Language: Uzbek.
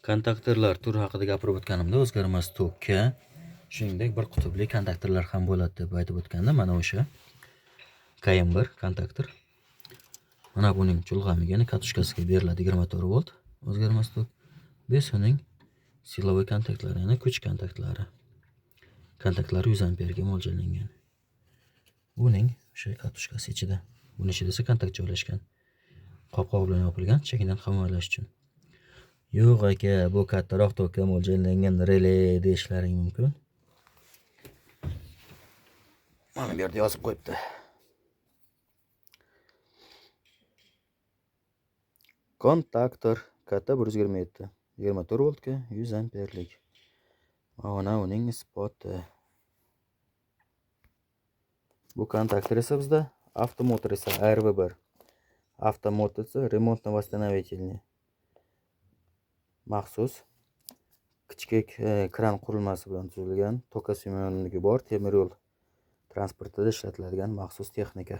Kontaktorlar turi haqida gapirib o'tganimda o'zgarmas tokka, shuningdek bir qutbli kontaktorlar ham bo'ladi deb aytib o'tganda, mana o'sha KM1 kontaktor. Mana buning chulg'amiga, katushkasiga beriladi 24 volt o'zgarmas tok. Bu uning siloviy kontaktlari, ya'ni kuch kontaktlari. Kontaktlari 100 amperga mo'ljallangan. Buning o'sha katushkasi ichida. Buning ichida esa kontakt joylashgan. Qopqoq bilan yopilgan, chekidan himoyalash uchun. Yo'q aka, bu kattaroq tokka mo'ljallangan relay deyishlaring mumkin. Mana bu yerda yozib qo'yibdi. Kontaktor katta 127, 24 voltga 100 amperlik. Mana uning isboti. Bu kontaktor esa bizda avtomotor esa RV1. Avtomotor esa remontno-восстановительный. Maxsus kichik kran qurilmasi bilan tuzilgan, toka syomligi bor temir yo'l transportida ishlatiladigan maxsus texnika.